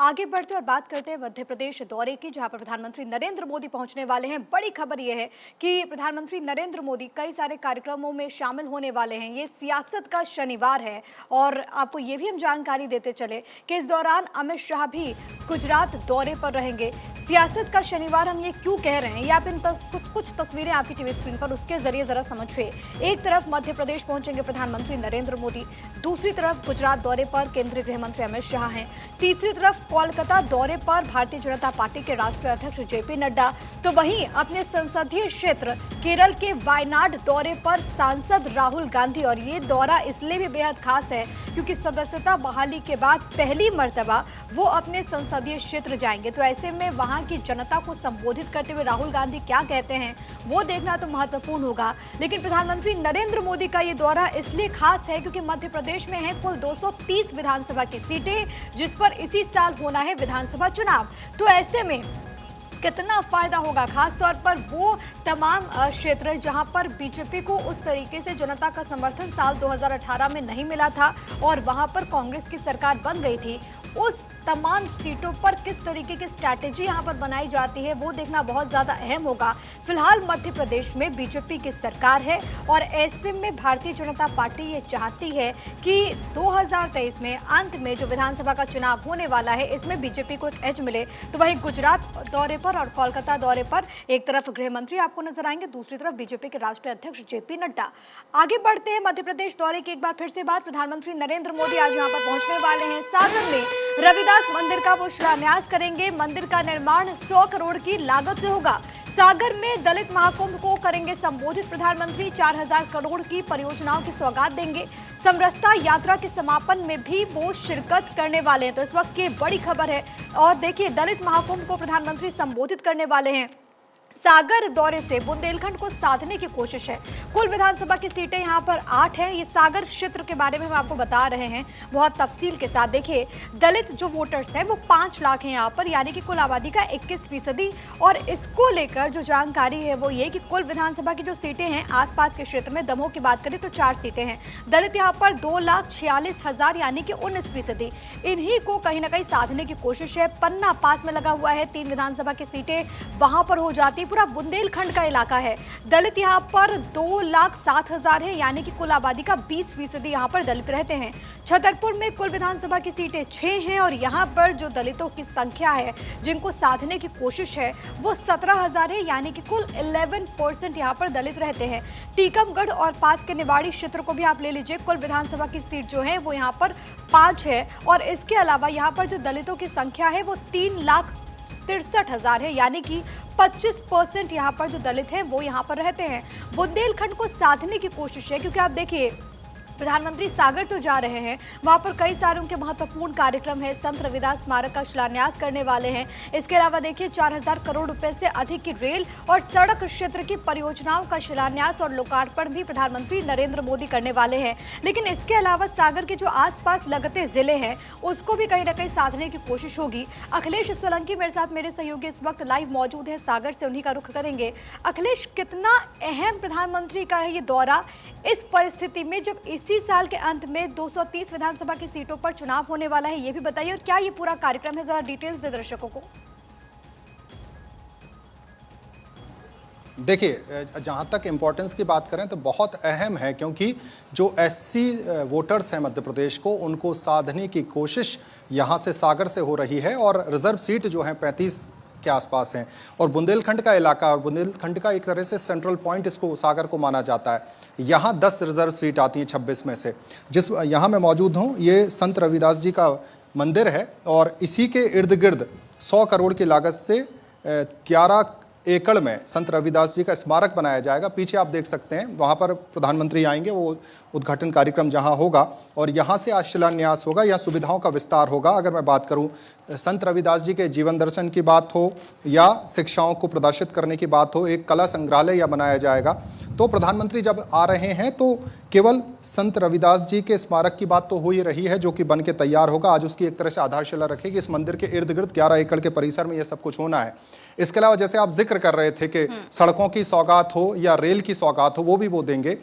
आगे बढ़ते और बात करते हैं मध्य प्रदेश दौरे की, जहां पर प्रधानमंत्री नरेंद्र मोदी पहुंचने वाले हैं। बड़ी खबर यह है कि प्रधानमंत्री नरेंद्र मोदी कई सारे कार्यक्रमों में शामिल होने वाले हैं। ये सियासत का शनिवार है और आपको ये भी हम जानकारी देते चले कि इस दौरान अमित शाह भी गुजरात दौरे पर रहेंगे। सियासत का शनिवार हम ये क्यों कह रहे हैं, ये आप इन कुछ तस्वीरें आपकी टीवी स्क्रीन पर उसके जरिए जरा समझिए। एक तरफ मध्य प्रदेश पहुंचेंगे प्रधानमंत्री नरेंद्र मोदी, दूसरी तरफ गुजरात दौरे पर केंद्रीय गृह मंत्री अमित शाह हैं, तीसरी तरफ कोलकाता दौरे पर भारतीय जनता पार्टी के राष्ट्रीय अध्यक्ष जेपी नड्डा, तो वहीं अपने संसदीय क्षेत्र केरल के वायनाड दौरे पर सांसद राहुल गांधी। और ये दौरा इसलिए भी बेहद खास है क्योंकि सदस्यता बहाली के बाद पहली मर्तबा वो अपने संसदीय क्षेत्र जाएंगे। तो ऐसे में वहां की जनता को संबोधित करते हुए राहुल गांधी क्या कहते हैं वो देखना तो महत्वपूर्ण होगा। लेकिन प्रधानमंत्री नरेंद्र मोदी का ये दौरा इसलिए खास है क्योंकि मध्य प्रदेश में है कुल 230 विधानसभा की सीटें, जिस पर इसी साल होना है विधानसभा चुनाव। तो ऐसे में कितना फायदा होगा, खास तौर पर वो तमाम क्षेत्र जहां पर बीजेपी को उस तरीके से जनता का समर्थन साल 2018 में नहीं मिला था और वहां पर कांग्रेस की सरकार बन गई थी। उस तमाम सीटों पर किस तरीके की स्ट्रैटेजी यहां पर बनाई जाती है वो देखना बहुत ज्यादा अहम होगा। फिलहाल मध्य प्रदेश में बीजेपी की सरकार है और ऐसे में भारतीय जनता पार्टी ये चाहती है कि 2023 में अंत में जो विधानसभा का चुनाव होने वाला है इसमें बीजेपी को एक एज मिले। तो वहीं गुजरात दौरे पर और कोलकाता दौरे पर एक तरफ गृह मंत्री आपको नजर आएंगे, दूसरी तरफ बीजेपी के राष्ट्रीय अध्यक्ष जेपी नड्डा। आगे बढ़ते हैं मध्य प्रदेश दौरे की एक बार फिर से बात। प्रधानमंत्री नरेंद्र मोदी आज यहाँ पर पहुंचने वाले हैं। सागर में रविदास मंदिर का वो शिलान्यास करेंगे। मंदिर का निर्माण 100 करोड़ की लागत से होगा। सागर में दलित महाकुंभ को करेंगे संबोधित प्रधानमंत्री। 4000 करोड़ की परियोजनाओं की सौगात देंगे। समरसता यात्रा के समापन में भी वो शिरकत करने वाले हैं। तो इस वक्त की बड़ी खबर है और देखिए दलित महाकुंभ को प्रधानमंत्री संबोधित करने वाले हैं। सागर दौरे से बुंदेलखंड को साधने की कोशिश है। कुल विधानसभा की सीटें यहाँ पर 8 हैं। ये सागर क्षेत्र के बारे में हम आपको बता रहे हैं बहुत तफसील के साथ। देखिए दलित जो वोटर्स हैं वो 5 लाख हैं यहाँ पर, यानी कि कुल आबादी का 21%। और इसको लेकर जो जानकारी है वो ये कि कुल विधानसभा की जो सीटें हैं आसपास के क्षेत्र में, दमोह की बात करें तो 4 सीटें हैं। दलित यहाँ पर 2,46,000 यानी कि 19%। इन्हीं को कहीं ना कहीं साधने की कोशिश है। पन्ना पास में लगा हुआ है, 3 विधानसभा की सीटें वहां पर हो जाती। पूरा बुंदेलखंड का इलाका है। दलित यहाँ पर 2,07,000 है, यानी कि कुल आबादी का 20% यहाँ पर दलित रहते हैं। छतरपुर में कुल विधानसभा की सीटें 6 हैं और यहाँ पर जो दलितों की संख्या है जिनको साधने की कोशिश है वो 17,000 है, यानी कि कुल 11% यहाँ पर दलित रहते हैं। टीकमगढ़ और पास के निवाड़ी क्षेत्र को भी आप ले लीजिए, कुल विधानसभा की सीट जो है वो यहाँ पर 5 है और इसके अलावा यहाँ पर जो दलितों की संख्या है वो 3,63,000 है, यानी कि 25% यहाँ पर जो दलित हैं वो यहाँ पर रहते हैं। बुंदेलखंड को साधने की कोशिश है क्योंकि आप देखिए प्रधानमंत्री सागर तो जा रहे हैं, वहां पर कई सारे उनके महत्वपूर्ण कार्यक्रम है। संत रविदास स्मारक का शिलान्यास करने वाले हैं। इसके अलावा देखिए 4000 करोड़ रुपए से अधिक की रेल और सड़क क्षेत्र की परियोजनाओं का शिलान्यास और लोकार्पण भी प्रधानमंत्री नरेंद्र मोदी करने वाले हैं। लेकिन इसके अलावा सागर के जो आसपास लगते जिले हैं उसको भी कहीं ना कहीं साधने की कोशिश होगी। अखिलेश सोलंकी मेरे साथ, मेरे सहयोगी इस वक्त लाइव मौजूद है सागर से, उन्हीं का रुख करेंगे। अखिलेश, कितना अहम प्रधानमंत्री का है ये दौरा इस परिस्थिति में जब इसी साल के अंत में 230 विधानसभा की सीटों पर चुनाव होने वाला है, ये भी बताइए और क्या ये पूरा कार्यक्रम है, जरा डिटेल्स दे दर्शकों को। देखिए, जहाँ तक इम्पोर्टेंस की बात करें तो बहुत अहम है क्योंकि जो एससी वोटर्स हैं मध्य प्रदेश को, उनको साधने की कोशिश यहाँ से सागर से हो रही है और रिजर्व सीट जो है 35 के आसपास हैं और बुंदेलखंड का इलाका और बुंदेलखंड का एक तरह से सेंट्रल पॉइंट इसको सागर को माना जाता है। यहाँ 10 रिजर्व सीट आती हैं 26 में से। जिस यहाँ मैं मौजूद हूँ ये संत रविदास जी का मंदिर है और इसी के इर्द गिर्द 100 करोड़ की लागत से 11 एकड़ में संत रविदास जी का स्मारक बनाया जाएगा। पीछे आप देख सकते हैं वहाँ पर प्रधानमंत्री आएंगे, वो उद्घाटन कार्यक्रम जहाँ होगा और यहाँ से आज शिलान्यास होगा या सुविधाओं का विस्तार होगा। अगर मैं बात करूँ संत रविदास जी के जीवन दर्शन की बात हो या शिक्षाओं को प्रदर्शित करने की बात हो, एक कला संग्रहालय या बनाया जाएगा। तो प्रधानमंत्री जब आ रहे हैं तो केवल संत रविदास जी के स्मारक की बात तो हो ही रही है जो कि बन के तैयार होगा। आज उसकी एक तरह से आधारशिला रखेगी। इस मंदिर के इर्द गिर्द 11 एकड़ के परिसर में यह सब कुछ होना है। इसके अलावा जैसे आप जिक्र कर रहे थे कि सड़कों की सौगात हो या रेल की सौगात हो, वो भी वो देंगे।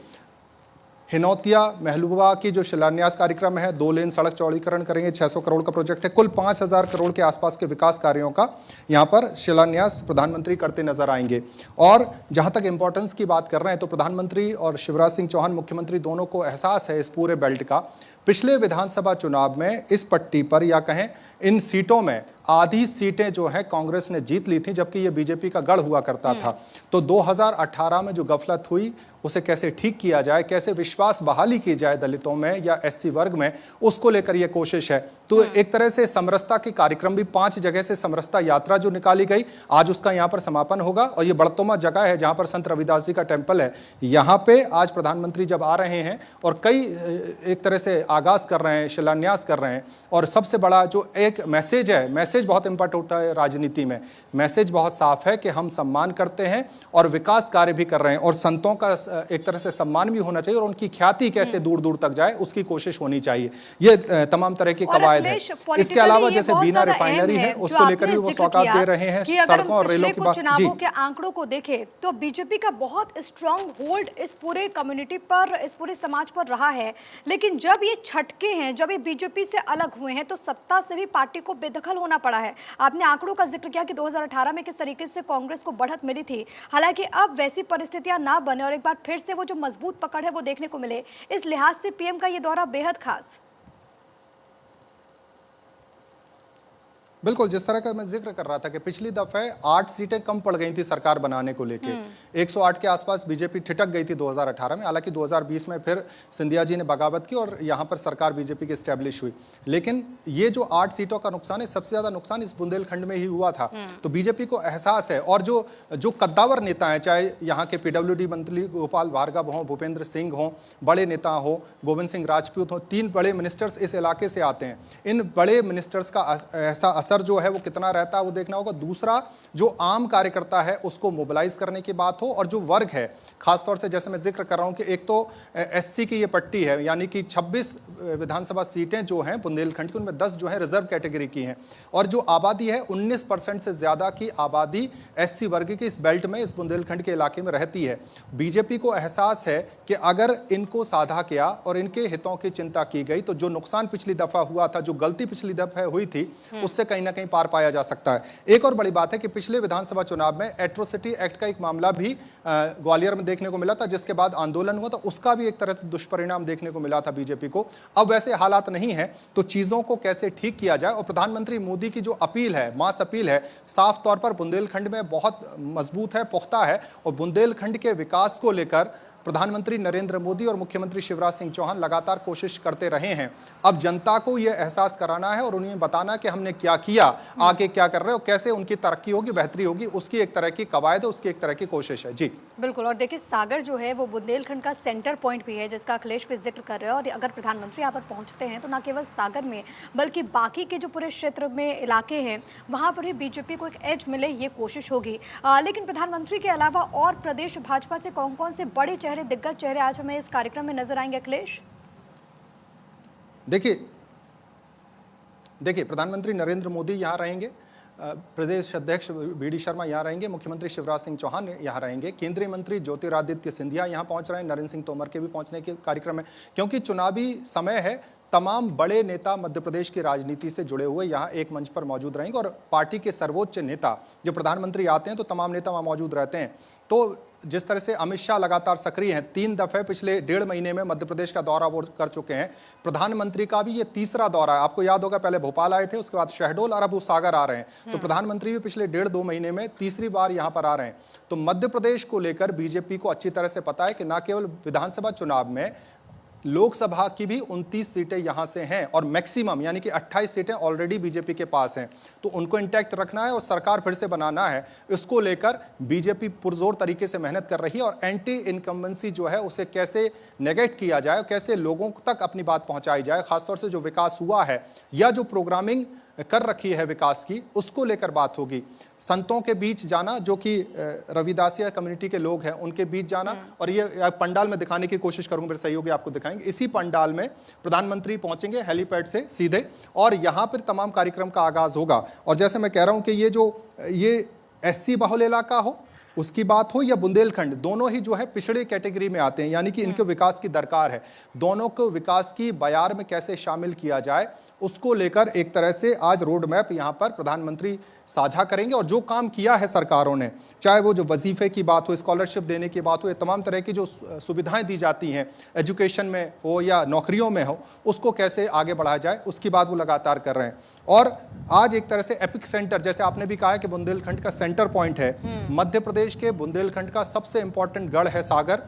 हिनौतिया महलूबा की जो शिलान्यास कार्यक्रम है, 2 लेन सड़क चौड़ीकरण करेंगे, 600 करोड़ का प्रोजेक्ट है, कुल 5000 करोड़ के आसपास के विकास कार्यों का यहाँ पर शिलान्यास प्रधानमंत्री करते नजर आएंगे। और जहाँ तक इंपॉर्टेंस की बात कर रहे हैं तो प्रधानमंत्री और शिवराज सिंह चौहान मुख्यमंत्री दोनों को एहसास है इस पूरे बेल्ट का। पिछले विधानसभा चुनाव में इस पट्टी पर या कहें इन सीटों में आधी सीटें जो है कांग्रेस ने जीत ली थी, जबकि ये बीजेपी का गढ़ हुआ करता था। तो 2018 में जो गफलत हुई उसे कैसे ठीक किया जाए, कैसे विश्वास बहाली की जाए दलितों में या एससी वर्ग में, उसको लेकर यह कोशिश है। तो एक तरह से समरसता के कार्यक्रम भी 5 जगह से समरसता यात्रा जो निकाली गई, आज उसका यहाँ पर समापन होगा। और ये बड़तोमा जगह है जहाँ पर संत रविदास जी का टेम्पल है, यहाँ पे आज प्रधानमंत्री जब आ रहे हैं और कई एक तरह से आगाज कर रहे हैं, शिलान्यास कर रहे हैं। और सबसे बड़ा जो एक मैसेज है, मैसेज बहुत इंपॉर्टेंट होता है राजनीति में, मैसेज बहुत साफ है कि हम सम्मान करते हैं और विकास कार्य भी कर रहे हैं, और संतों का एक तरह से सम्मान भी होना चाहिए और उनकी ख्याति कैसे दूर दूर तक जाए उसकी कोशिश होनी चाहिए। ये तमाम तरह की कवायद है। इसके अलावा जैसे बीना रिफाइनरी है उसको लेकर भी वो सौगात दे रहे हैं, सड़कों और रेलों की बात। चुनावों के आंकड़ों को देखें तो बीजेपी का बहुत स्ट्रांग होल्ड इस पूरे कम्युनिटी पर, इस पूरे समाज पर रहा है। लेकिन जब ये छटके हैं, जब ये बीजेपी से अलग हुए हैं, तो सत्ता से भी पार्टी को बेदखल होना पड़ा है। आपने आंकड़ों का जिक्र किया कि 2018 में किस तरीके से कांग्रेस को बढ़त मिली थी। हालांकि अब वैसी परिस्थितियां ना बने और एक बार फिर से वो जो मजबूत पकड़ है वो देखने को मिले, इस लिहाज से पीएम का ये दौरा बेहद खास। बिल्कुल, जिस तरह का मैं जिक्र कर रहा था कि पिछली दफे 8 सीटें कम पड़ गई थी सरकार बनाने को लेके, 108 के आसपास बीजेपी ठिठक गई थी 2018 में। हालांकि 2020 में फिर सिंधिया जी ने बगावत की और यहां पर सरकार बीजेपी की स्टैब्लिश हुई। लेकिन ये जो 8 सीटों का नुकसान है, सबसे ज्यादा नुकसान इस बुंदेलखंड में ही हुआ था। तो बीजेपी को एहसास है, और जो कद्दावर नेता हैं, चाहे यहाँ के PWD मंत्री गोपाल भार्गव हों, भूपेंद्र सिंह हों, बड़े नेता हो, गोविंद सिंह राजपूत हो, 3 बड़े मिनिस्टर्स इस इलाके से आते हैं। इन बड़े मिनिस्टर्स का ऐसा असर जो है वो कितना रहता है वो देखना होगा। दूसरा, जो आम कार्यकर्ता है उसको मोबिलाइज करने की बात हो, और जो वर्ग है खासतौर से जैसे मैं जिक्र कर रहा हूं कि एक तो एससी की ये पट्टी है, यानी कि 26 विधानसभा सीटें जो हैं बुंदेलखंड की, उनमें 10 जो है रिजर्व कैटेगरी की हैं, और जो आबादी है 19% से ज्यादा की आबादी एससी वर्ग की इस बेल्ट में, इस बुंदेलखंड के इलाके में रहती है। बीजेपी को एहसास है कि अगर इनको साधा किया और इनके हितों की चिंता की गई तो जो नुकसान पिछली दफा हुआ था, जो गलती पिछली दफा हुई थी, उससे कहीं ना कहीं पार पाया जा सकता है। एक और बड़ी बात है कि पिछले विधानसभा चुनाव में एट्रोसिटी एक्ट का एक मामला भी ग्वालियर में देखने को मिला था, जिसके बाद आंदोलन हुआ था, उसका भी एक तरह से दुष्परिणाम देखने को मिला था बीजेपी को। अब वैसे हालात नहीं है, तो चीजों को कैसे ठीक किया जाए। और प्रधानमंत्री मोदी की जो अपील है, मास अपील है, साफ तौर पर बुंदेलखंड में बहुत मजबूत है, पुख्ता है, और बुंदेलखंड के विकास को लेकर प्रधानमंत्री नरेंद्र मोदी और मुख्यमंत्री शिवराज सिंह चौहान लगातार कोशिश करते रहे हैं। अब जनता को यह एहसास कराना है और उन्हें बताना कि हमने क्या किया, आगे क्या कर रहे हो, कैसे उनकी तरक्की होगी, बेहतरी होगी, उसकी एक तरह की कवायद है, उसकी एक तरह की कोशिश है। जी बिल्कुल। और देखिए, सागर जो है वो बुंदेलखंड का सेंटर पॉइंट भी है, जिसका अखिलेश भी जिक्र कर रहे हैं। और अगर प्रधानमंत्री यहाँ पर पहुँचते हैं तो न केवल सागर में बल्कि बाकी के जो पूरे क्षेत्र में इलाके हैं वहाँ पर भी बीजेपी को एक एज मिले, ये कोशिश होगी। लेकिन प्रधानमंत्री के अलावा और प्रदेश भाजपा से कौन कौन से बड़े चेहरे, दिग्गज चेहरे आज हमें इस कार्यक्रम में नजर आएंगे अखिलेश? देखिए, प्रधानमंत्री नरेंद्र मोदी यहाँ रहेंगे, प्रदेश अध्यक्ष VD शर्मा यहाँ रहेंगे, मुख्यमंत्री शिवराज सिंह चौहान यहाँ रहेंगे, केंद्रीय मंत्री ज्योतिरादित्य सिंधिया यहाँ पहुँच रहे हैं, नरेंद्र सिंह तोमर के भी पहुँचने के कार्यक्रम है, क्योंकि चुनावी समय है। तमाम बड़े नेता मध्य प्रदेश की राजनीति से जुड़े हुए यहाँ एक मंच पर मौजूद रहेंगे, और पार्टी के सर्वोच्च नेता, जो प्रधानमंत्री आते हैं तो तमाम नेता वहाँ मौजूद रहते हैं। तो जिस तरह से अमित शाह लगातार सक्रिय हैं, 3 दफे पिछले 1.5 महीने में मध्य प्रदेश का दौरा वो कर चुके हैं। प्रधानमंत्री का भी ये तीसरा दौरा है। आपको याद होगा, पहले भोपाल आए थे, उसके बाद शहडोल और अब वो सागर आ रहे हैं। तो प्रधानमंत्री भी पिछले 1.5-2 महीने में तीसरी बार यहाँ पर आ रहे हैं। तो मध्य प्रदेश को लेकर बीजेपी को अच्छी तरह से पता है कि न केवल विधानसभा चुनाव में, लोकसभा की भी 29 सीटें यहां से हैं, और मैक्सिमम यानी कि 28 सीटें ऑलरेडी बीजेपी के पास हैं। तो उनको इंटैक्ट रखना है और सरकार फिर से बनाना है। इसको लेकर बीजेपी पुरजोर तरीके से मेहनत कर रही है, और एंटी इनकम्बेंसी जो है उसे कैसे नेगेट किया जाए, कैसे लोगों तक अपनी बात पहुंचाई जाए, खासतौर से जो विकास हुआ है या जो प्रोग्रामिंग कर रखी है विकास की, उसको लेकर बात होगी। संतों के बीच जाना, जो कि रविदासिया कम्युनिटी के लोग हैं, उनके बीच जाना, और ये पंडाल में दिखाने की कोशिश करूंगा, मेरे सहयोगी आपको दिखाएंगे। इसी पंडाल में प्रधानमंत्री पहुंचेंगे हेलीपैड से सीधे, और यहां पर तमाम कार्यक्रम का आगाज होगा। और जैसे मैं कह रहा हूं कि ये एससी बहुल इलाका हो उसकी बात हो या बुंदेलखंड, दोनों ही जो है पिछड़े कैटेगरी में आते हैं, यानी कि इनके विकास की दरकार है। दोनों को विकास की बयार में कैसे शामिल किया जाए, उसको लेकर एक तरह से आज रोड मैप यहाँ पर प्रधानमंत्री साझा करेंगे। और जो काम किया है सरकारों ने, चाहे वो जो वजीफे की बात हो, स्कॉलरशिप देने की बात हो, ये तमाम तरह की जो सुविधाएं दी जाती हैं एजुकेशन में हो या नौकरियों में हो, उसको कैसे आगे बढ़ाया जाए, उसकी बात वो लगातार कर रहे हैं। और आज एक तरह से एपिक सेंटर, जैसे आपने भी कहा है कि बुंदेलखंड का सेंटर पॉइंट है, मध्य प्रदेश के बुंदेलखंड का सबसे इंपॉर्टेंट गढ़ है सागर।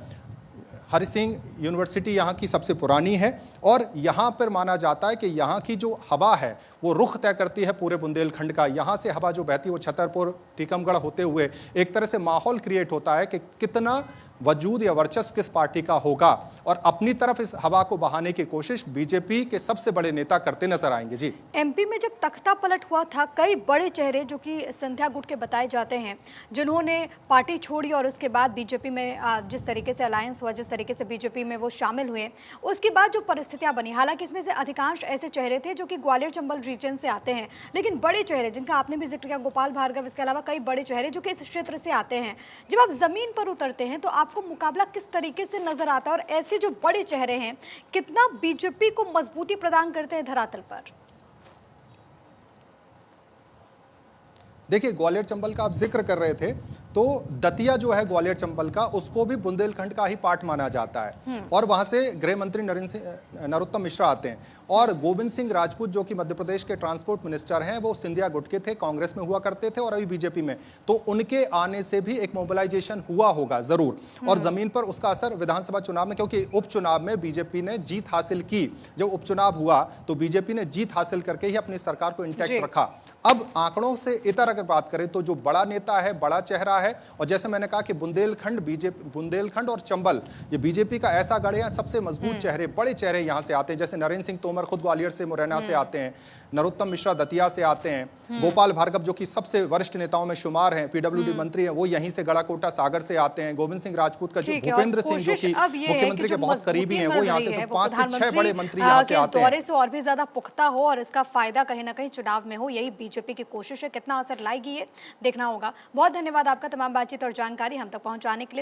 हरि सिंह यूनिवर्सिटी यहाँ की सबसे पुरानी है और यहाँ पर माना जाता है कि यहाँ की जो हवा है वो रुख तय करती है पूरे बुंदेलखंड का। यहाँ से हवा जो बहती है वो छतरपुर टीकमगढ़ होते हुए एक तरह से माहौल क्रिएट होता है कि कितना वजूद या वर्चस्व किस पार्टी का होगा, और अपनी तरफ इस हवा को बहाने की कोशिश बीजेपी के सबसे बड़े नेता करते नजर आएंगे। जी, एमपी में जब तख्ता पलट हुआ था, कई बड़े चेहरे जो कि संध्या गुट के बताए जाते हैं, जिन्होंने पार्टी छोड़ी और उसके बाद बीजेपी में जिस तरीके से अलायंस हुआ, जिस तरीके से बीजेपी में वो शामिल हुए, उसके बाद जो परिस्थितियां बनी, हालांकि इसमें से अधिकांश ऐसे चेहरे थे जो कि ग्वालियर चंबल रीजन से आते हैं, लेकिन बड़े चेहरे जिनका आपने भी जिक्र किया, गोपाल भार्गव, इसके अलावा कई बड़े चेहरे जो कि इस क्षेत्र से आते हैं, जब आप जमीन पर उतरते हैं तो आपको मुकाबला किस तरीके से नजर आता है, और ऐसे जो बड़े चेहरे हैं कितना बीजेपी को मजबूती प्रदान करते हैं धरातल पर? देखिए, ग्वालियर चंबल का आप जिक्र कर रहे थे, तो दतिया जो है ग्वालियर चंबल का, उसको भी बुंदेलखंड का ही पार्ट माना जाता है। और वहां से गृह मंत्री नरोत्तम मिश्रा आते हैं, और गोविंद सिंह राजपूत जो कि मध्य प्रदेश के ट्रांसपोर्ट मिनिस्टर हैं, वो सिंधिया गुट के थे, कांग्रेस में हुआ करते थे और अभी बीजेपी में। तो उनके आने से भी एक मोबिलाइजेशन हुआ होगा जरूर, और जमीन पर उसका असर विधानसभा चुनाव में, क्योंकि उपचुनाव में बीजेपी ने जीत हासिल की। जब उपचुनाव हुआ तो बीजेपी ने जीत हासिल करके ही अपनी सरकार को इंटैक्ट रखा। अब आंकड़ों से इतर अगर बात करें तो जो बड़ा नेता है, बड़ा चेहरा है, और जैसे मैंने कहा कि बुंदेलखंड और चंबल, ये बीजेपी का ऐसा गढ़ है, सबसे मजबूत चेहरे, बड़े चेहरे यहां से आते हैं। जैसे नरेंद्र सिंह तोमर खुद ग्वालियर से, मुरैना से आते हैं, नरोत्तम मिश्रा दतिया से आते हैं, गोपाल भार्गव जो कि सबसे वरिष्ठ नेताओं में शुमार हैं, पीडब्ल्यूडी मंत्री हैं, वो यहीं से गड़ाकोटा सागर से आते हैं, गोविंद सिंह राजपूत का जो भूपेंद्र सिंह जो कि मुख्यमंत्री के बहुत करीबी हैं, वो यहाँ से, तो 5 से 6 बड़े मंत्री यहाँ से आते हैं। दौरे से और भी ज्यादा पुख्ता हो और इसका फायदा कहीं ना कहीं चुनाव में हो, यही बीजेपी की कोशिश है। कितना असर लाएगी ये देखना होगा। बहुत धन्यवाद आपका तमाम बातचीत और जानकारी हम तक पहुंचाने के लिए।